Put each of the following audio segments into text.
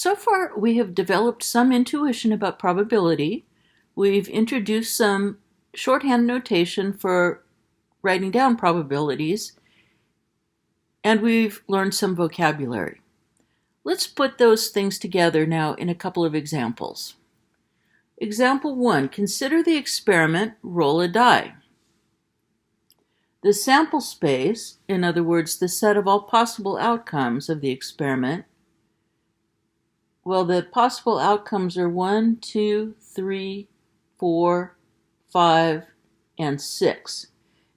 So far, we have developed some intuition about probability. We've introduced some shorthand notation for writing down probabilities, and we've learned some vocabulary. Let's put those things together now in a couple of examples. Example 1, consider the experiment, roll a die. The sample space, in other words, the set of all possible outcomes of the experiment, well, the possible outcomes are 1, 2, 3, 4, 5, and 6.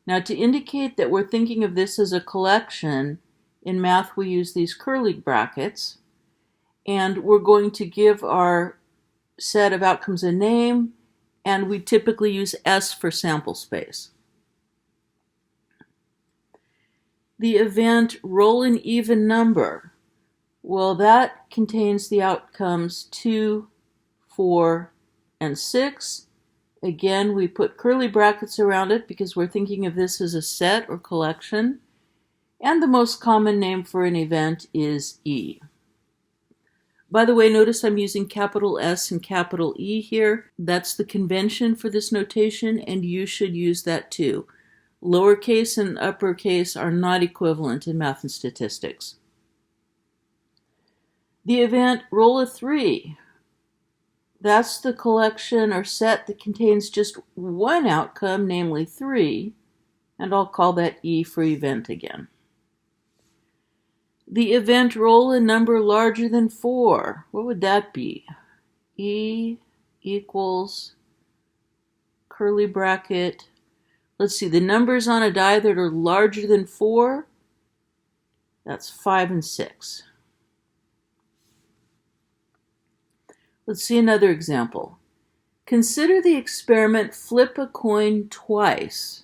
Now, to indicate that we're thinking of this as a collection, in math we use these curly brackets, and we're going to give our set of outcomes a name, and we typically use S for sample space. The event roll an even number, well, that contains the outcomes 2, 4, and 6. Again, we put curly brackets around it because we're thinking of this as a set or collection. And the most common name for an event is E. By the way, notice I'm using capital S and capital E here. That's the convention for this notation, and you should use that too. Lowercase and uppercase are not equivalent in math and statistics. The event roll a 3. That's the collection or set that contains just one outcome, namely 3, and I'll call that E for event again. The event roll a number larger than 4. What would that be? E equals curly bracket. Let's see, the numbers on a die that are larger than 4, that's 5 and 6. Let's see another example. Consider the experiment flip a coin twice.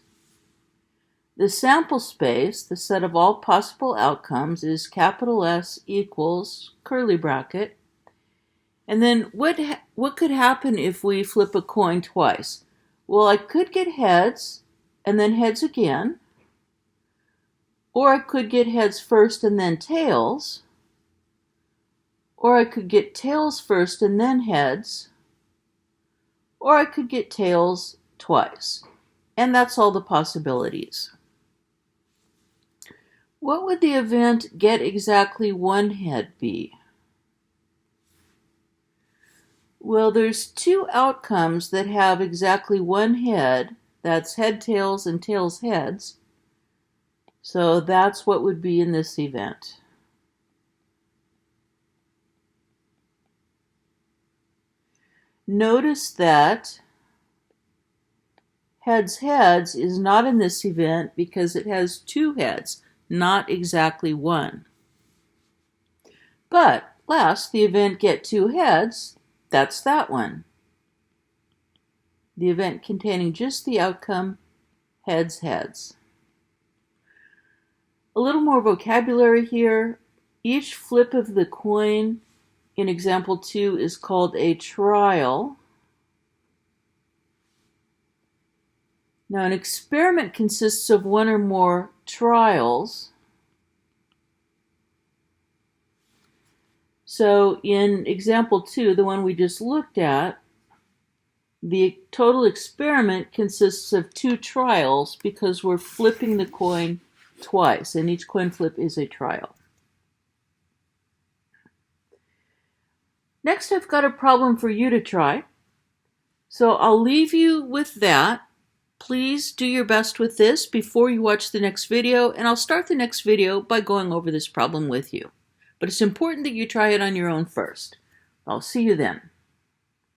The sample space, the set of all possible outcomes, is capital S equals curly bracket. And then what could happen if we flip a coin twice? Well, I could get heads and then heads again, or I could get heads first and then tails, or I could get tails first and then heads, or I could get tails twice. And that's all the possibilities. What would the event get exactly one head be? Well, there's two outcomes that have exactly one head. That's head tails and tails heads. So that's what would be in this event. Notice that heads heads is not in this event because it has two heads, not exactly one. But last, the event get two heads, that's that one. The event containing just the outcome heads heads. A little more vocabulary here. Each flip of the coin in example 2 is called a trial. Now, an experiment consists of one or more trials. So in example 2, the one we just looked at, the total experiment consists of 2 trials because we're flipping the coin twice, and each coin flip is a trial. Next, I've got a problem for you to try. So I'll leave you with that. Please do your best with this before you watch the next video, and I'll start the next video by going over this problem with you. But it's important that you try it on your own first. I'll see you then.